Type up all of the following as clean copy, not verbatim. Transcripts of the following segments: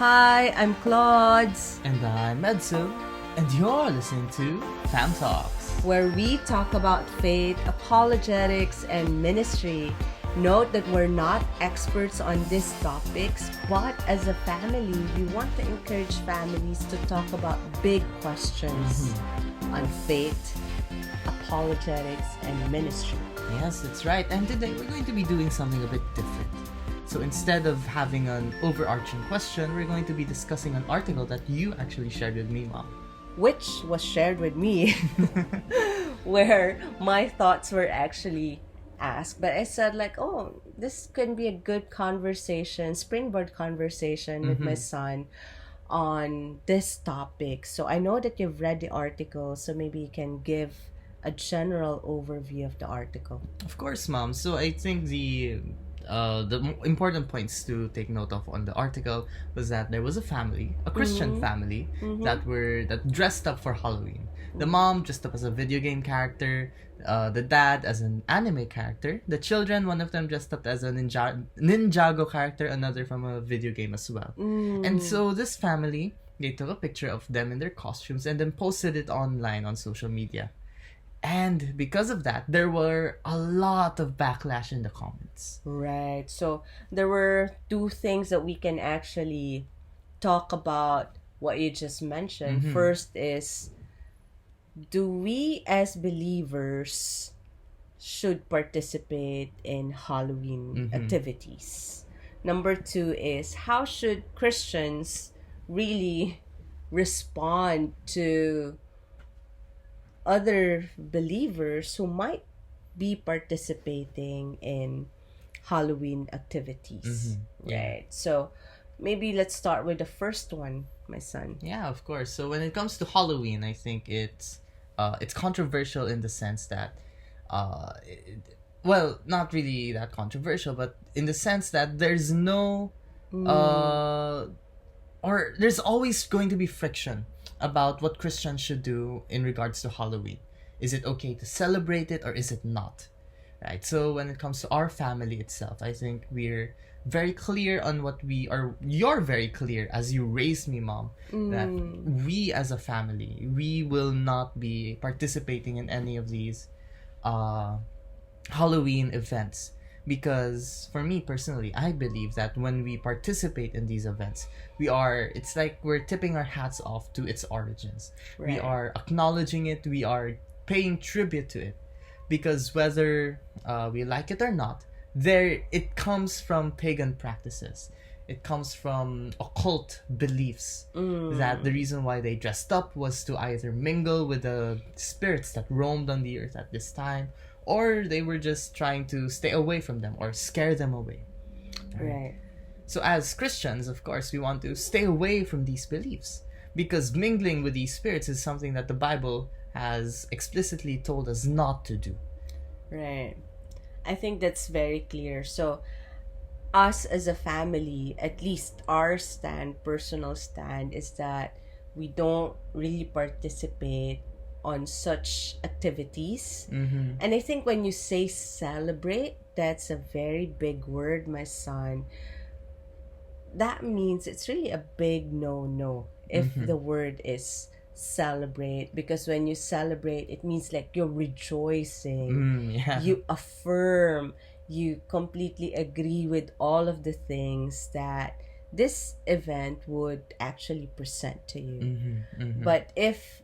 Hi, I'm Claude, And I'm Edso, and you're listening to FamTalks. where we talk about faith, apologetics, and ministry. Note that we're not experts on these topics, but as a family, we want to encourage families to talk about big questions on faith, apologetics, and ministry. Yes, that's right. And today we're going to be doing something a bit different. So instead of having an overarching question, we're going to be discussing an article that you actually shared with me, Mom. Which was shared with me, where my thoughts were actually asked. But I said, this could be a good conversation, springboard conversation with my son on this topic. So I know that you've read the article, so maybe you can give a general overview of the article. Of course, Mom. So I think the important points to take note of on the article was that there was a family, a Christian family, that dressed up for Halloween. The mom dressed up as a video game character, the dad as an anime character, the children, one of them dressed up as a Ninjago character, another from a video game as well. And so this family, they took a picture of them in their costumes and then posted it online on social media. And because of that, there were a lot of backlash in the comments. Right. So there were two things that we can actually talk about what you just mentioned. First is, do we as believers should participate in Halloween activities? Number two is, how should Christians really respond to other believers who might be participating in Halloween activities, right? So maybe let's start with the first one, my son. Yeah, of course. So when it comes to Halloween, I think it's controversial in the sense that, not really that controversial, but in the sense that there's no, or there's always going to be friction about what Christians should do in regards to Halloween. Is it okay to celebrate it or is it not? Right? So when it comes to our family itself, I think we're very clear on what you're very clear as you raised me, Mom, that we as a family, we will not be participating in any of these Halloween events. Because for me personally, I believe that when we participate in these events, it's like we're tipping our hats off to its origins. Right. We are acknowledging it, we are paying tribute to it. Because whether we like it or not, it comes from pagan practices. It comes from occult beliefs that the reason why they dressed up was to either mingle with the spirits that roamed on the earth at this time, or they were just trying to stay away from them or scare them away. Right. So as Christians, of course, we want to stay away from these beliefs because mingling with these spirits is something that the Bible has explicitly told us not to do. Right. I think that's very clear. So us as a family, at least our personal stand, is that we don't really participate on such activities. And I think when you say celebrate, that's a very big word, my son. That means it's really a big no if the word is celebrate, because when you celebrate, it means like you're rejoicing. You affirm, you completely agree with all of the things that this event would actually present to you. But if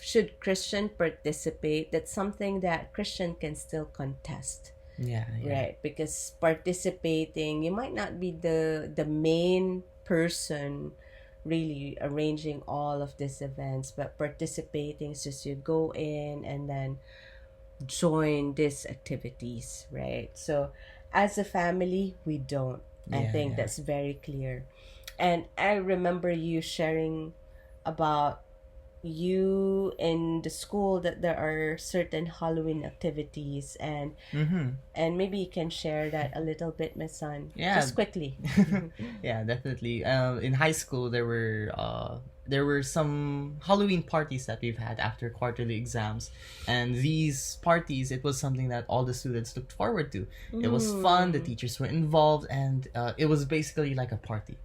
should Christian participate, that's something that Christian can still contest. Right? Because participating, you might not be the main person really arranging all of these events, but participating is just you go in and then join these activities, right? So as a family, we don't. I think that's very clear. And I remember you sharing about you in the school that there are certain Halloween activities, and maybe you can share that a little bit, my son. Just quickly. Yeah, definitely. In high school, there were some Halloween parties that we've had after quarterly exams, and these parties, it was something that all the students looked forward to. It was fun. The teachers were involved, and it was basically like a party.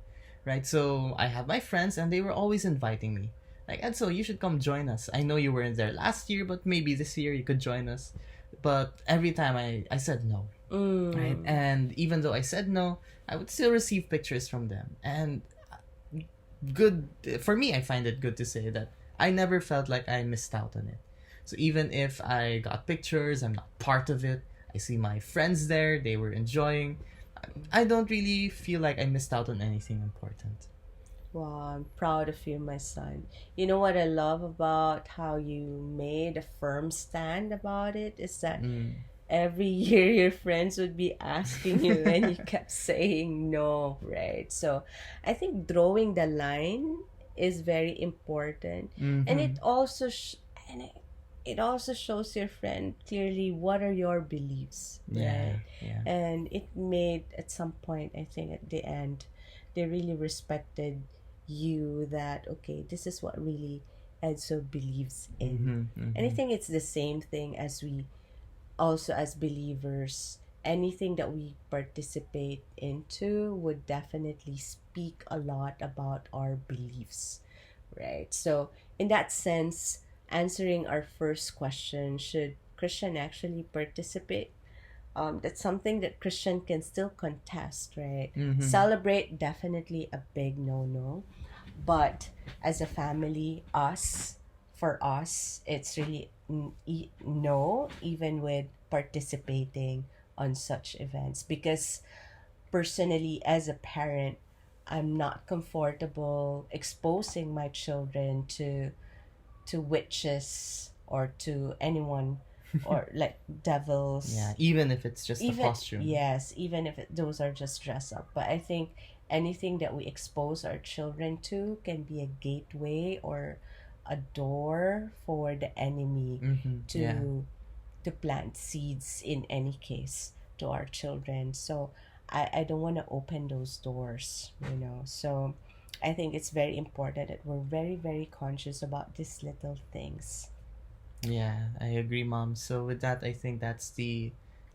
right? So I have my friends, and they were always inviting me. Like, and so you should come join us. I know you weren't there last year, but maybe this year you could join us. But every time I said no, right? Mm. And even though I said no, I would still receive pictures from them. And good for me, I find it good to say that I never felt like I missed out on it. So even if I got pictures, I'm not part of it. I see my friends there, they were enjoying. I don't really feel like I missed out on anything important. Wow, I'm proud of you, my son. You know what I love about how you made a firm stand about it is that Mm. every year your friends would be asking you and you kept saying no, right? So I think drawing the line is very important. And Mm-hmm. and it also shows your friend clearly what are your beliefs, Yeah, right? yeah. And it made at some point, I think at the end, they really respected you that okay, this is what really Edzo believes in. Mm-hmm. And I Mm-hmm. think it's the same thing as we also as believers, anything that we participate into would definitely speak a lot about our beliefs, right? So in that sense, answering our first question, should Christian actually participate, that's something that Christian can still contest, right? Mm-hmm. Celebrate, definitely a big no, but as a family, for us it's really no, even with participating on such events, because personally as a parent, I'm not comfortable exposing my children to witches or to anyone, or like Yeah, devils. even if it's just a Even, costume. yes, even if those are just dress up, but I think anything that we expose our children to can be a gateway or a door for the enemy Mm-hmm. Yeah. to to plant seeds in any case to our children. So I don't want to open those doors, you know. So I think it's very important that we're very, very conscious about these little things. Yeah, I agree, Mom. So with that, I think that's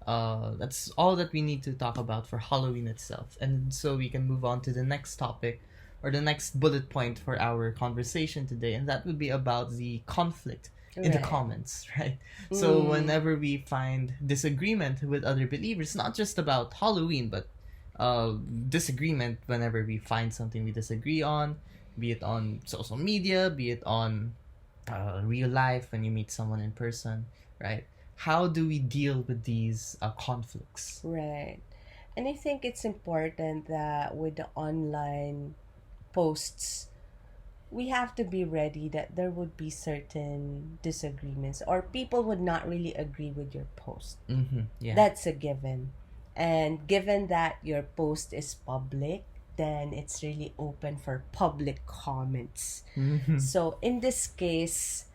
all that we need to talk about for Halloween itself. And so we can move on to the next topic or the next bullet point for our conversation today, and that would be about the conflict in the Right. comments, right? So Mm, whenever we find disagreement with other believers, not just about Halloween, but disagreement whenever we find something we disagree on, be it on social media, be it on real life when you meet someone in person, right? How do we deal with these conflicts? right. And I think it's important that with the online posts, we have to be ready that there would be certain disagreements or people would not really agree with your post. Mm-hmm. Yeah. That's a given. And given that your post is public, then it's really open for public comments. Mm-hmm. So in this case,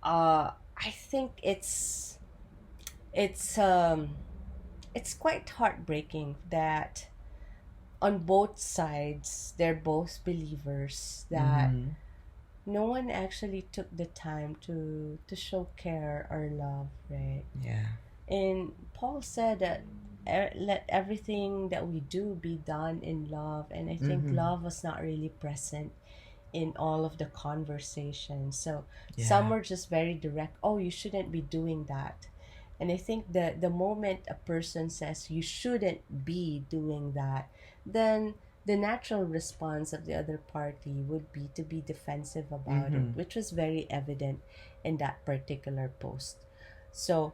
I think it's um it's quite heartbreaking that on both sides they're both believers, that Mm-hmm. no one actually took the time to show care or love, right? Yeah. And Paul said that let everything that we do be done in love, and I think Mm-hmm. love was not really present in all of the conversations. So some Yeah. were just very direct. Oh, you shouldn't be doing that. And I think the moment a person says you shouldn't be doing that, then the natural response of the other party would be to be defensive about it, Mm-hmm. which was very evident in that particular post. So,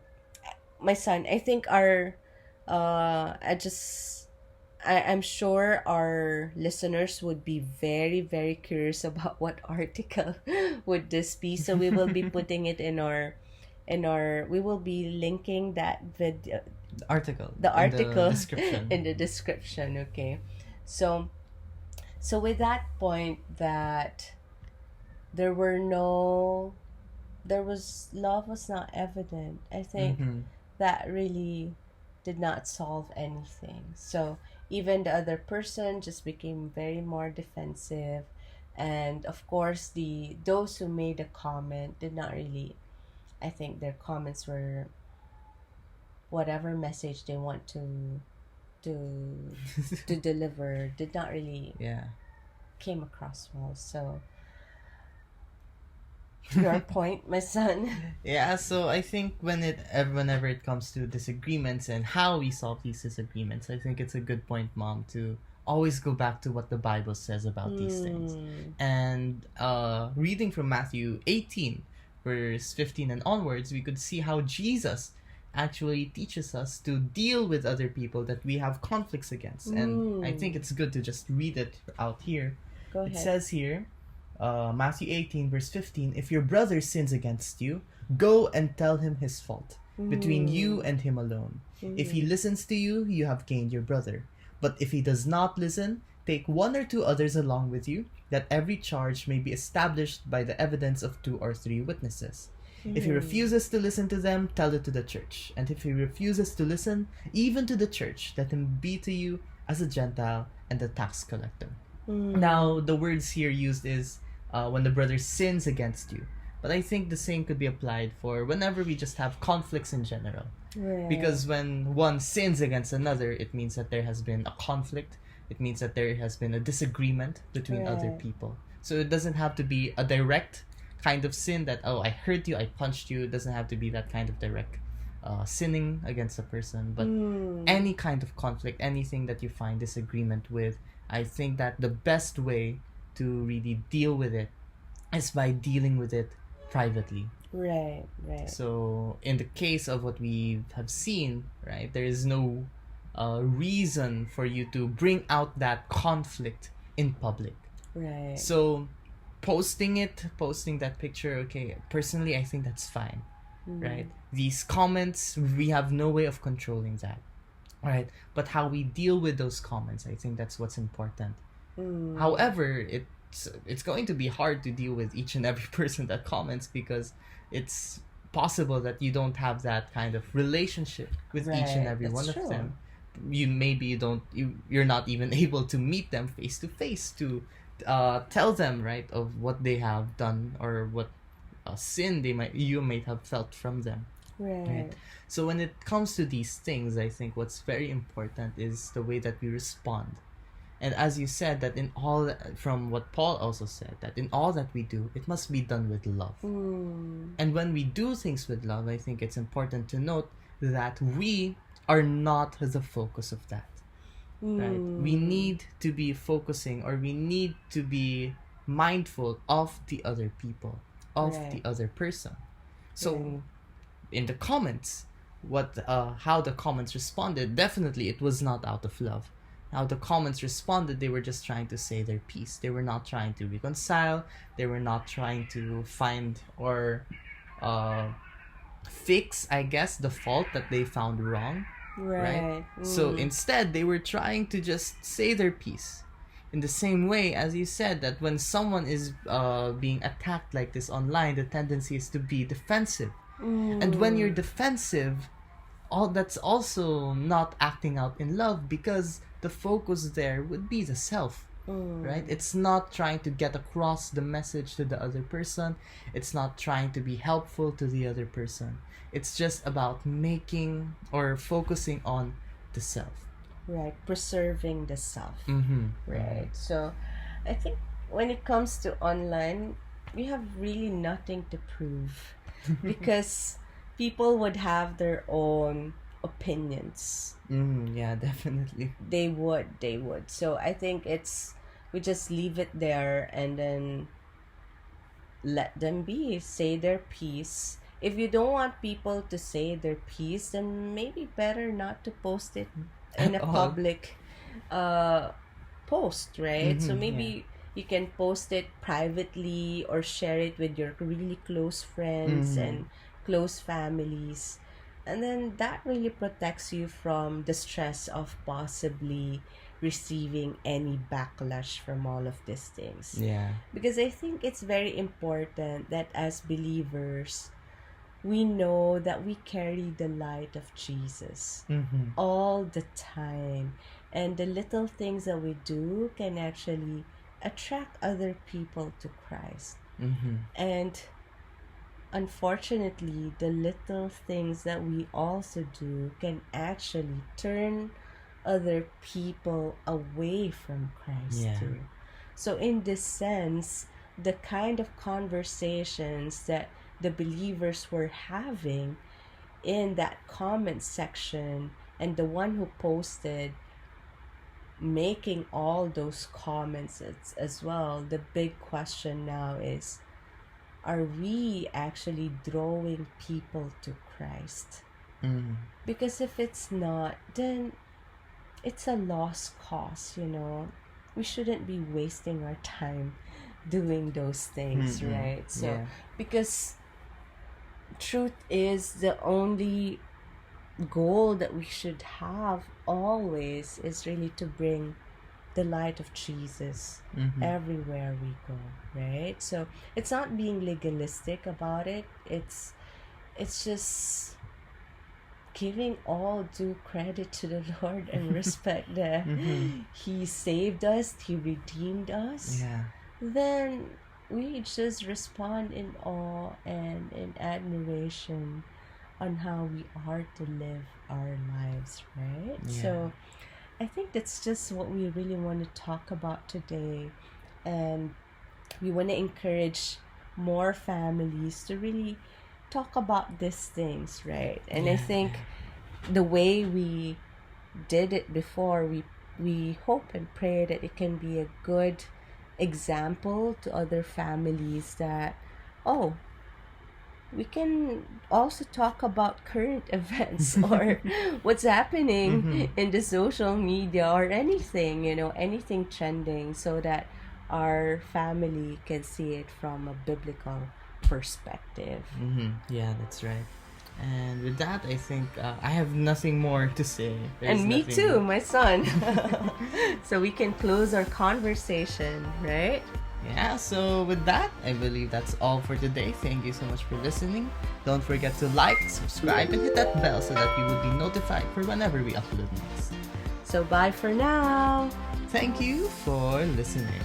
my son, I think I just I'm sure our listeners would be very, very curious about what article would this be. So we will be putting it we will be linking that video, The article the in the article description. in the description. Okay, so so with that point that there were no there was love was not evident. I think Mm-hmm. that really did not solve anything. So even the other person just became very more defensive, and of course the those who made a comment did not really. I think their comments were whatever message they want to to deliver did not really Yeah. came across well. So, your point, my son. Yeah, so I think whenever it comes to disagreements and how we solve these disagreements, I think it's a good point, Mom, to always go back to what the Bible says about these things. And reading from Matthew 18, verse 15 and onwards, we could see how Jesus actually teaches us to deal with other people that we have conflicts against. And I think it's good to just read it out here. Go It ahead. says here, Matthew 18, verse 15, if your brother sins against you, go and tell him his fault between you and him alone. If he listens to you, you have gained your brother. But if he does not listen, take one or two others along with you, that every charge may be established by the evidence of 2 or 3 witnesses. If he refuses to listen to them, tell it to the church. And if he refuses to listen, even to the church, let him be to you as a Gentile and a tax collector. Now, the words here used is when the brother sins against you. But I think the same could be applied for whenever we just have conflicts in general. Right. Because when one sins against another, it means that there has been a conflict. It means that there has been a disagreement between other people. So it doesn't have to be a direct kind of sin that, oh, I hurt you, I punched you. It doesn't have to be that kind of direct sinning against a person. But any kind of conflict, anything that you find disagreement with, I think that the best way to really deal with it is by dealing with it privately. Right. So in the case of what we have seen, right, there is no reason for you to bring out that conflict in public. Right. So posting that picture, okay, personally I think that's fine. Right? These comments, we have no way of controlling that. Right? But how we deal with those comments, I think that's what's important. However, it's going to be hard to deal with each and every person that comments, because it's possible that you don't have that kind of relationship with each and every one of them. You're not even able to meet them face to face to tell them, right, of what they have done or what sin you might have felt from them. Right. So when it comes to these things, I think what's very important is the way that we respond. And as you said, that in all, from what Paul also said, that in all that we do, it must be done with love. And when we do things with love, I think it's important to note that we are not the focus of that. Right? We need to be focusing, or we need to be mindful of the other people, of the other person. So in the comments, how the comments responded, definitely it was not out of love. How the comments responded, they were just trying to say their piece. They were not trying to reconcile. They were not trying to find or fix, I guess, the fault that they found wrong. Right? So instead, they were trying to just say their piece. In the same way, as you said, that when someone is being attacked like this online, the tendency is to be defensive. And when you're defensive, that's also not acting out in love, because the focus there would be the self. Right? It's not trying to get across the message to the other person. It's not trying to be helpful to the other person. It's just about making or focusing on the self. Right. Preserving the self. Right. So I think when it comes to online, we have really nothing to prove because people would have their own opinions. Yeah, definitely. They would. So I think we just leave it there and then let them be, say their piece. If you don't want people to say their piece, then maybe better not to post it in a public post, right? So maybe you can post it privately or share it with your really close friends and close families. And then that really protects you from the stress of possibly receiving any backlash from all of these things. Yeah. Because I think it's very important that as believers, we know that we carry the light of Jesus all the time. And the little things that we do can actually attract other people to Christ. And unfortunately, the little things that we also do can actually turn other people away from Christ too. So in this sense, the kind of conversations that the believers were having in that comment section, and the one who posted making all those comments as well, the big question now is, are we actually drawing people to Christ? Mm. Because if it's not, then it's a lost cause, you know. We shouldn't be wasting our time doing those things, Mm-mm. right? So, Yeah. because truth is the only goal that we should have always is really to bring the light of Jesus everywhere we go, right? So it's not being legalistic about it. It's just giving all due credit to the Lord and respect that He saved us, He redeemed us. Yeah. Then we just respond in awe and in admiration on how we are to live our lives, right? Yeah. So I think that's just what we really want to talk about today. And we want to encourage more families to really talk about these things, right? And I think the way we did it before, we hope and pray that it can be a good example to other families that, oh, we can also talk about current events or what's happening in the social media or anything, you know, anything trending, so that our family can see it from a biblical perspective. Yeah, that's right. And with that, I think I have nothing more to say. There's And me nothing too, more. my son. So we can close our conversation, right? Yeah, so with that, I believe that's all for today. Thank you so much for listening. Don't forget to like, subscribe, and hit that bell so that you will be notified for whenever we upload next. So bye for now. Thank you for listening.